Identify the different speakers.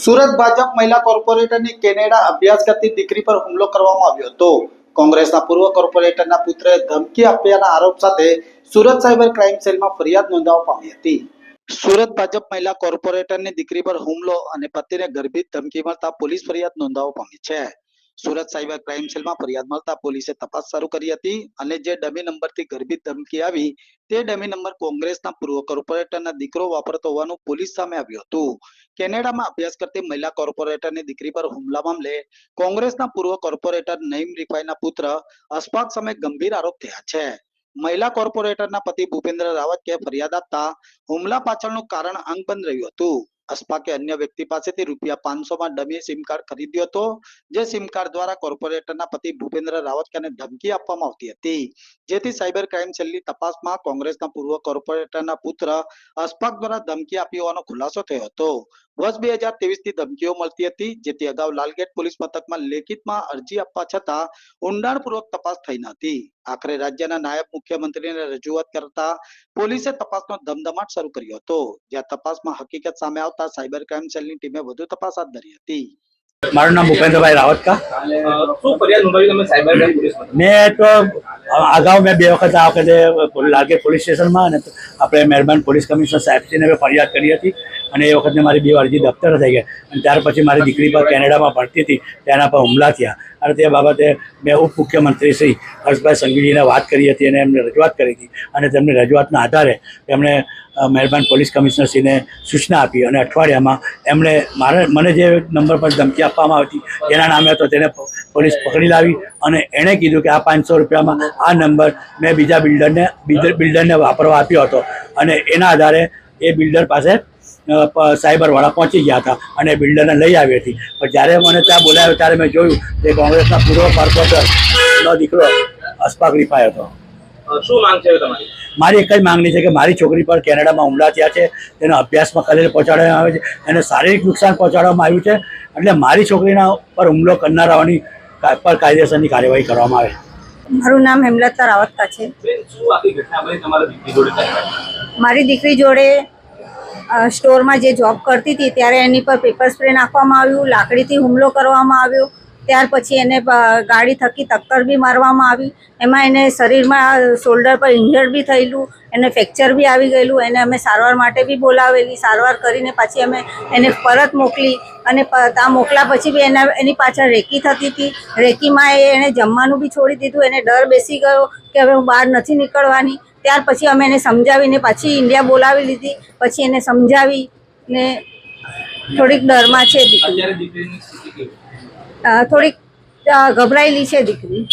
Speaker 1: સુરત ભાજપ મહિલા કોર્પોરેટરની કેનેડા અભ્યાસ કરતી દીકરી પર હુમલો કરવામાં આવ્યો હતો। કોંગ્રેસના પૂર્વ કોર્પોરેટરના પુત્રએ ધમકી આપ્યાના આરોપ સાથે સુરત સાયબર ક્રાઇમ સેલમાં ફરિયાદ નોંધાવવા પામી હતી। સુરત ભાજપ મહિલા કોર્પોરેટરની દીકરી પર હુમલો અને પતિને ગર્ભિત ધમકી મળતા પોલીસ ફરિયાદ નોંધાવવા પામી છે। સુરત સાયબર ક્રાઇમ સેલમાં ફરિયાદ મળતા પોલીસે તપાસ શરૂ કરી હતી અને જે ડમી નંબરથી ગર્ભિત ધમકી આવી તે ડમી નંબર કોંગ્રેસના પૂર્વ કોર્પોરેટરના દીકરો વાપરતો હોવાનું પોલીસ સામે આવ્યું હતું। કેનેડામાં અભ્યાસ કરતી મહિલા કોર્પોરેટરની દીકરી પર હુમલા મામલે કોંગ્રેસના પૂર્વ કોર્પોરેટર નઈમ રિફાઈના પુત્ર અશફાક સામે ગંભીર આરોપ થયા છે। મહિલા કોર્પોરેટરના પતિ ભૂપેન્દ્ર રાવતે ફરિયાદ આપતા હુમલા પાછળનું કારણ આંખ બંધ રહ્યું હતું। અશફાકે અન્ય વ્યક્તિ પાસેથી ₹500 ડમી સિમ કાર્ડ ખરીદ્યો હતો, જે સિમ કાર્ડ દ્વારા કોર્પોરેટરના પતિ ભૂપેન્દ્ર રાવતને ધમકી આપવામાં આવતી હતી, જેથી સાયબર ક્રાઇમ સેલની તપાસમાં કોંગ્રેસના પૂર્વ કોર્પોરેટરના પુત્ર અશફાક દ્વારા ધમકી આપી હોવાનો ખુલાસો થયો હતો। વર્ષ 2023થી ધમકીઓ મળતી હતી, જેથી અગાઉ લાલગેટ પોલીસ મથકમાં લેખિતમાં અરજી આપવા છતાં ઊંડાણપૂર્વક તપાસ થઈ ન હતી। આખરે રાજ્યના નાયબ મુખ્યમંત્રીને રજૂઆત કરતા પોલીસે તપાસનો ધમધમાટ શરૂ કર્યો હતો, જ્યાં તપાસમાં હકીકત સામે આવતા સાયબર ક્રાઇમ સેલની ટીમે વધુ તપાસ હાથ ધરી હતી।
Speaker 2: મારું નામ ભૂપેન્દ્રભાઈ રાવત કા
Speaker 3: શું ફરિયાદ નોંધાવી તમે સાયબર ક્રાઇમ પોલીસમાં?
Speaker 2: મેં તો અગાઉ મેં 2 વખત આ વખતે લાલગેટ પોલીસ સ્ટેશનમાં અને આપણે મહેરબાન પોલીસ કમિશનર સાહેબશ્રીને ફરિયાદ કરી હતી અને એ વખતે મારી 2 અરજી દફતર થઈ ગઈ અને ત્યાર પછી મારી દીકરી પર કેનેડામાં ભણતી હતી તેના પર હુમલા થયા અને તે બાબતે મેં ઉપમુખ્યમંત્રી શ્રી હર્ષભાઈ સંઘવીજીને વાત કરી હતી અને એમને રજૂઆત કરી હતી અને તેમની રજૂઆતના આધારે તેમણે મહેરબાન પોલીસ કમિશનરશ્રીને સૂચના આપી અને અઠવાડિયામાં એમણે મને જે નંબર પર ધમકી આપવામાં આવતી એના નામે તો તેને પોલીસ પકડી લાવી અને એણે કીધું કે આ ₹500 આ નંબર મેં બીજા બિલ્ડરને વાપરવા આપ્યો હતો અને એના આધારે એ બિલ્ડર પાસે સાયબરવાળા પહોંચી ગયા હતા અને બિલ્ડરને લઈ આવી હતી। પણ જ્યારે મને ત્યાં બોલાવ્યો ત્યારે મેં જોયું કે કોંગ્રેસના પૂર્વ કોર્પોરેટરનો દીકરો અશફાક રિફાઈ હતો।
Speaker 3: શું માંગ છે તમારી?
Speaker 2: મારી એક જ માંગણી છે કે મારી છોકરી પર કેનેડામાં હુમલા થયા છે, તેનો અભ્યાસમાં ખલેલ પહોંચાડવામાં આવે છે, એને શારીરિક નુકસાન પહોંચાડવામાં આવ્યું છે, એટલે મારી છોકરીના પર હુમલો કરનારાઓની પર કાયદેસરની કાર્યવાહી કરવામાં આવે।
Speaker 4: મારું નામ હેમલતા રાવત છે।
Speaker 3: શું આખી ઘટના બની તમારા દીકરી જોડે?
Speaker 4: મારી દીકરી જોડે સ્ટોરમાં જે જોબ કરતી હતી ત્યારે એની પર પેપર સ્પ્રે નાખવામાં આવ્યું, લાકડીથી હુમલો કરવામાં આવ્યો, ત્યાર પછી એને ગાડી થકી ટક્કર બી મારવામાં આવી, એમાં એને શરીરમાં શોલ્ડર પર ઇન્જર્ડ બી થયેલું, એને ફ્રેક્ચર બી આવી ગયેલું, એને અમે સારવાર માટે બી બોલાવેલી, સારવાર કરીને પછી અમે એને પરત મોકલી અને ત્યાં મોકલા પછી બી એની પાછળ રેકી થતી હતી, રેકીમાં એણે જમવાનું બી છોડી દીધું, એને ડર બેસી ગયો કે હવે હું બહાર નથી નીકળવાની। ત્યાર પછી અમે એને સમજાવીને પાછી ઇન્ડિયા બોલાવી લીધી, પછી એને સમજાવી ને થોડીક ડરમાં છે દીકરી, થોડીક ગભરાયેલી છે દીકરી।